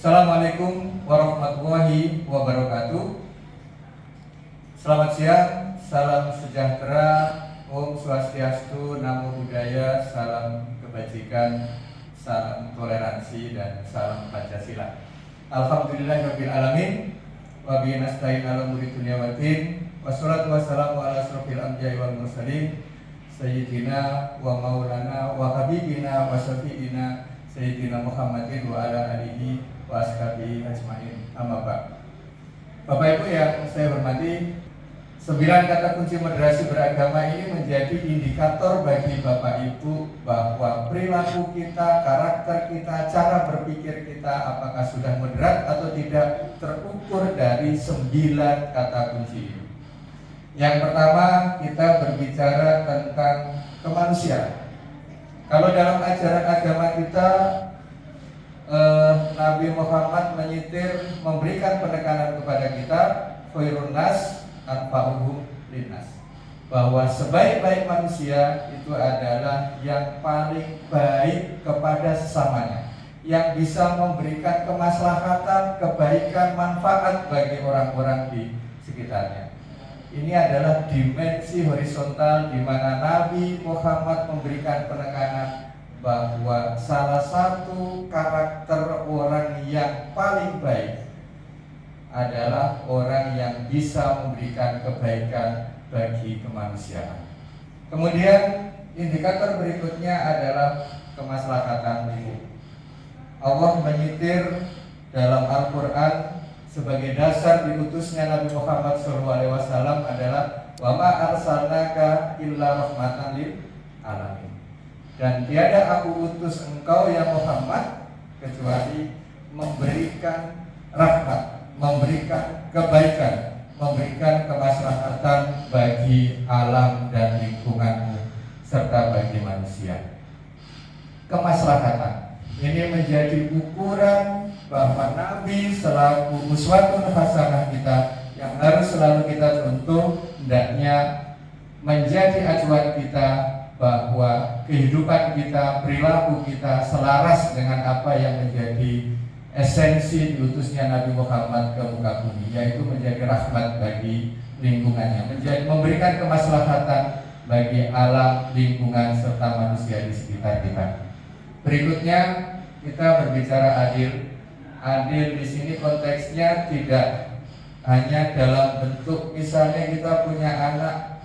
Assalamualaikum warahmatullahi wabarakatuh. Selamat siang, salam sejahtera, Om Swastiastu, Namo Buddhaya, salam kebajikan, salam toleransi, dan salam Pancasila. Alhamdulillahirabbil alamin, wa bihi nasta'in ala umuri dunya waddin, wassalatu wassalamu ala asrofil anbiya'i wal mursalin, sayyidina wa maulana wa habibina wa syafi'ina Sayyidina Muhammadin wa ala alihi wa ashabihi ajma'in. Amma ba'd. Bapak Ibu yang saya hormati, 9 kata kunci moderasi beragama ini menjadi indikator bagi Bapak Ibu bahwa perilaku kita, karakter kita, cara berpikir kita apakah sudah moderat atau tidak terukur dari 9 kata kunci ini. Yang pertama, kita berbicara tentang kemanusiaan. Kalau dalam ajaran agama kita, Nabi Muhammad menyitir, memberikan penekanan kepada kita, khairun nas anfa'uhum linnas, bahwa sebaik-baik manusia itu adalah yang paling baik kepada sesamanya, yang bisa memberikan kemaslahatan, kebaikan, manfaat bagi orang-orang di sekitarnya. Ini adalah dimensi horizontal di mana Nabi Muhammad memberikan penekanan bahwa salah satu karakter orang yang paling baik adalah orang yang bisa memberikan kebaikan bagi kemanusiaan. Kemudian indikator berikutnya adalah kemaslahatan umum. Allah menyitir dalam Al-Quran sebagai dasar diutusnya Nabi Muhammad SAW adalah wa ma arsalnaka illa rahmatan lil alamin. Dan tiada aku utus engkau ya Muhammad kecuali memberikan rahmat, memberikan kebaikan, memberikan kemaslahatan bagi alam dan lingkunganmu serta bagi manusia. Kemaslahatan ini menjadi ukuran bahwa Nabi selaku uswatun hasanah kita yang harus selalu kita contoh, hendaknya menjadi acuan kita bahwa kehidupan kita, perilaku kita selaras dengan apa yang menjadi esensi diutusnya Nabi Muhammad ke muka bumi, yaitu menjadi rahmat bagi lingkungannya, menjadi memberikan kemaslahatan bagi alam, lingkungan serta manusia di sekitar kita. Berikutnya kita berbicara adil. Adil di sini konteksnya tidak hanya dalam bentuk misalnya kita punya anak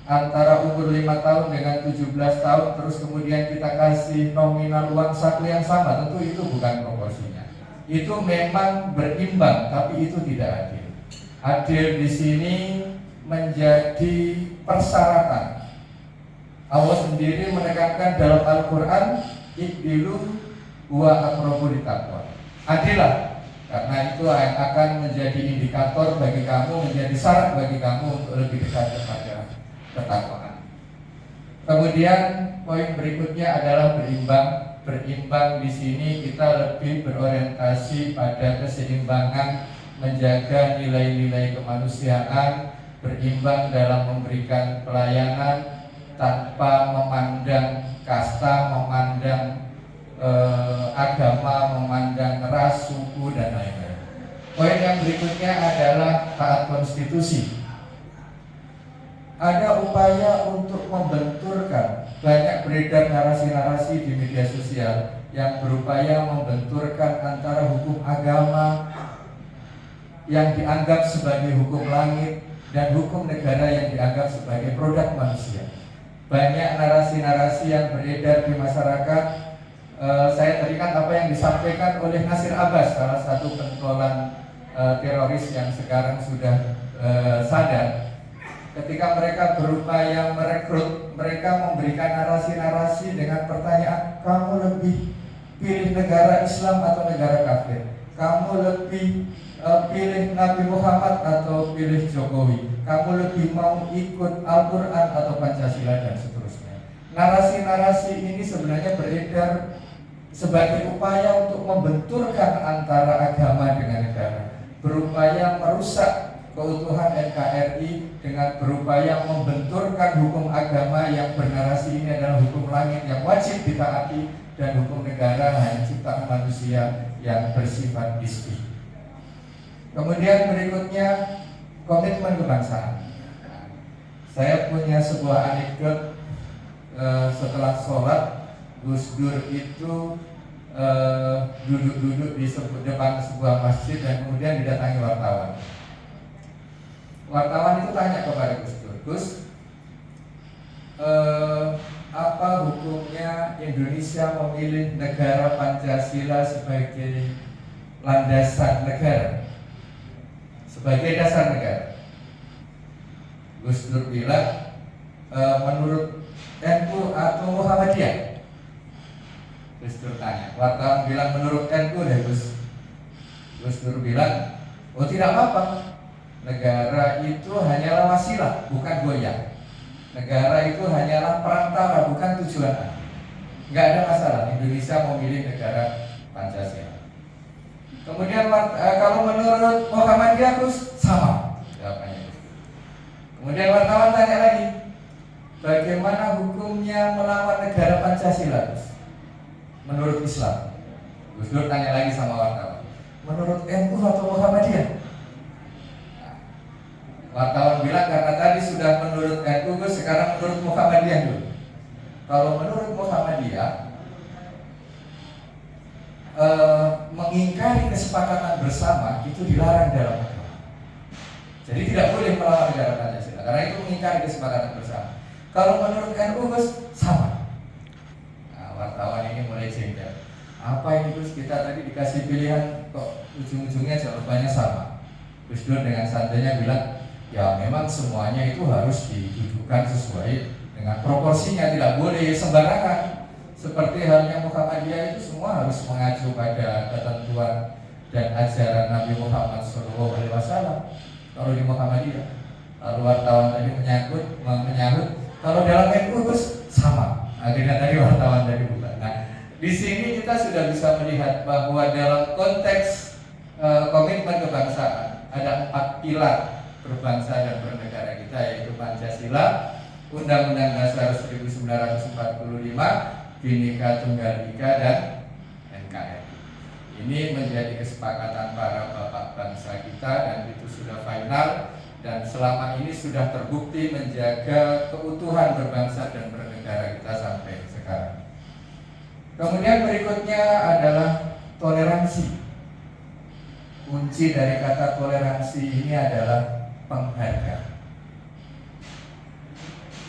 antara umur 5 tahun dengan 17 tahun terus kemudian kita kasih nominal uang saku yang sama, tentu itu bukan proporsinya. Itu memang berimbang, tapi itu tidak adil. Adil di sini menjadi persyaratan. Allah sendiri menekankan dalam Al-Quran, "Iqdilu wa aqrabu littaqwa." Adilah, karena itu yang akan menjadi indikator bagi kamu, menjadi syarat bagi kamu untuk lebih dekat kepada ketakwaan. Kemudian poin berikutnya adalah berimbang. Berimbang di sini kita lebih berorientasi pada keseimbangan, menjaga nilai-nilai kemanusiaan, berimbang dalam memberikan pelayanan tanpa memandang kasta, memandang agama, memandang ras, suku, dan lain-lain. Poin yang berikutnya adalah taat konstitusi. Ada upaya untuk membenturkan, banyak beredar narasi-narasi di media sosial yang berupaya membenturkan antara hukum agama yang dianggap sebagai hukum langit dan hukum negara yang dianggap sebagai produk manusia. Banyak narasi-narasi yang beredar di masyarakat. Saya teringat apa yang disampaikan oleh Nasir Abbas, salah satu pentolan teroris yang sekarang sudah sadar. Ketika mereka berupaya merekrut, mereka memberikan narasi-narasi dengan pertanyaan, kamu lebih pilih negara Islam atau negara kafir? Kamu lebih pilih Nabi Muhammad atau pilih Jokowi? Kamu lebih mau ikut Al-Quran atau Pancasila, dan seterusnya. Narasi-narasi ini sebenarnya beredar sebagai upaya untuk membenturkan antara agama dengan negara, berupaya merusak keutuhan NKRI dengan berupaya membenturkan hukum agama yang bernarasi ini adalah hukum langit yang wajib ditaati ditaati, dan hukum negara hanya ciptaan manusia yang bersifat nisbi. Kemudian berikutnya komitmen kebangsaan. Saya punya sebuah anekdot. Setelah sholat, Gus Dur itu duduk-duduk di depan sebuah masjid dan kemudian didatangi wartawan. Wartawan itu tanya kepada Gus Dur, Gus, apa hukumnya Indonesia memilih negara Pancasila sebagai landasan negara, sebagai dasar negara? Gus Dur bilang, menurut NU atau Muhammadiyah? Gus Dur tanya. Wartawan bilang menurut NU deh Gus. Gus Dur bilang, oh tidak apa-apa. Negara itu hanyalah wasilah, bukan goyah. Negara itu hanyalah perantara, bukan tujuan. Nggak ada masalah Indonesia memilih negara Pancasila. Kemudian kalau menurut Muhammadiyah Gus, sama jawabannya. Kemudian wartawan tanya lagi, bagaimana hukumnya melawan negara Pancasila, Gus? Menurut Islam. Gus Dur tanya lagi sama wartawan, menurut NU atau Muhammadiyah? Nah, wartawan bilang karena tadi sudah menurut NU, Gus, sekarang menurut Muhammadiyah dulu. Kalau menurut Muhammadiyah, mengingkari kesepakatan bersama itu dilarang dalam agama. Jadi tidak boleh melawan negara Pancasila karena itu mengingkari kesepakatan bersama. Kalau menurut NU, Gus, sama. Nah, wartawan ini mulai jengkel. Apa ini, Gus? Kita tadi dikasih pilihan kok ujung-ujungnya jawabannya sama. Gus Dur dengan santainya bilang, ya memang semuanya itu harus didudukkan sesuai dengan proporsinya, tidak boleh sembarangan. Seperti halnya Muhammadiyah itu semua harus mengacu pada ketentuan dan ajaran Nabi Muhammad SAW. Kalau di Muhammadiyah, lalu wartawan tadi menyahut, kalau dalam NU, Gus, sama. Akhirnya tadi wartawan tadi bukan. Nah, di sini kita sudah bisa melihat bahwa dalam konteks komitmen kebangsaan ada 4 pilar berbangsa dan bernegara kita, yaitu Pancasila, Undang-Undang Dasar 1945, Bhinneka Tunggal Ika, dan NKRI. Ini menjadi kesepakatan para bapak bangsa kita dan itu sudah final dan selama ini sudah terbukti menjaga keutuhan berbangsa dan bernegara kita sampai sekarang. Kemudian berikutnya adalah toleransi. Kunci dari kata toleransi ini adalah penghargaan.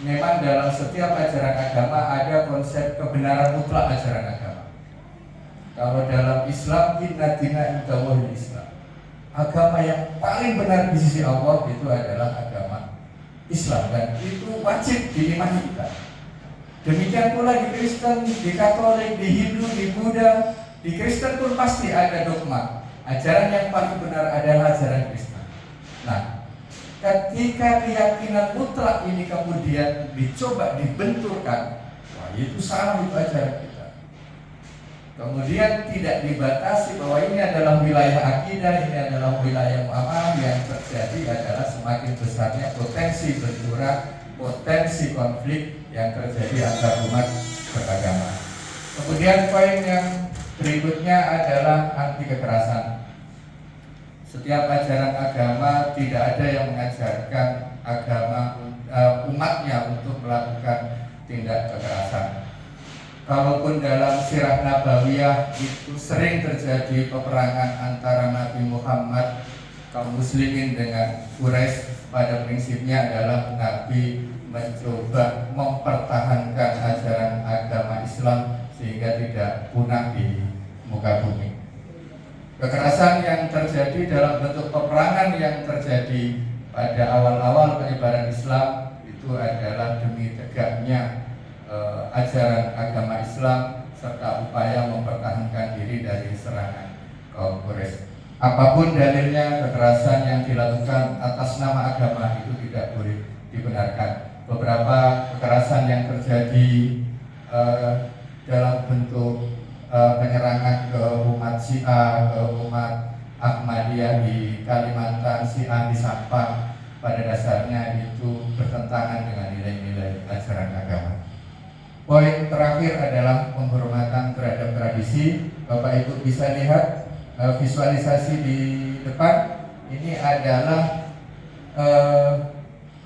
Memang dalam setiap ajaran agama ada konsep kebenaran mutlak ajaran agama. Kalau dalam Islam, inna dina indallahil Islam. Agama yang paling benar di sisi Allah itu adalah agama Islam dan itu wajib diimani kita. Demikian pula di Kristen, di Katolik, di Hindu, di Buddha, di Kristen pun pasti ada dogma. Ajaran yang paling benar adalah ajaran Kristen. Nah, ketika keyakinan mutlak ini kemudian dicoba dibenturkan, wah itu salah, itu ajaran kita. Kemudian tidak dibatasi bahwa ini adalah wilayah akidah, ini adalah wilayah muamalah. Yang terjadi adalah semakin besarnya potensi benturan, potensi konflik yang terjadi antar umat beragama. Kemudian poin yang berikutnya adalah anti kekerasan. Setiap ajaran agama tidak ada yang mengajarkan umatnya untuk melakukan tindak kekerasan. Kalaupun dalam sirah nabawiyah itu sering terjadi peperangan antara Nabi Muhammad kaum muslimin dengan Quraisy, pada prinsipnya adalah Nabi mencoba mempertahankan ajaran agama Islam sehingga tidak punah di muka bumi. Kekerasan yang terjadi dalam bentuk peperangan yang terjadi pada awal-awal penyebaran Islam itu adalah demi tegaknya ajaran agama Islam serta upaya mempertahankan diri dari serangan kaum Quraisy. Apapun dalilnya, kekerasan yang dilakukan atas nama agama itu tidak boleh dibenarkan. Beberapa kekerasan yang terjadi dalam bentuk penyerangan ke umat Syiah, ke umat Ahmadiyah di Kalimantan, Syiah di Sabang, pada dasarnya itu bertentangan dengan nilai-nilai ajaran agama. Poin terakhir adalah penghormatan terhadap tradisi. Bapak Ibu bisa lihat visualisasi di depan. Ini adalah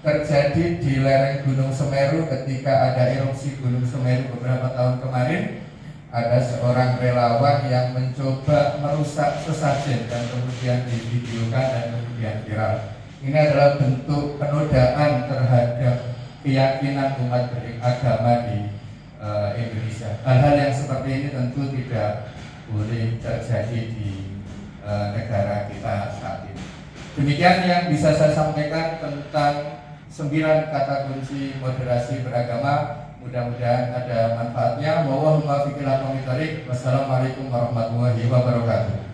terjadi di lereng Gunung Semeru ketika ada erupsi Gunung Semeru beberapa tahun kemarin. Ada seorang relawan yang mencoba merusak sesajen dan kemudian divideokan dan kemudian viral. Ini adalah bentuk penodaan terhadap keyakinan umat beragama di Indonesia. Hal-hal yang seperti ini tentu tidak boleh terjadi di negara kita saat ini. Demikian yang bisa saya sampaikan tentang 9 kata kunci moderasi beragama. Mudah-mudahan ada manfaatnya. Wassalamualaikum warahmatullahi wabarakatuh.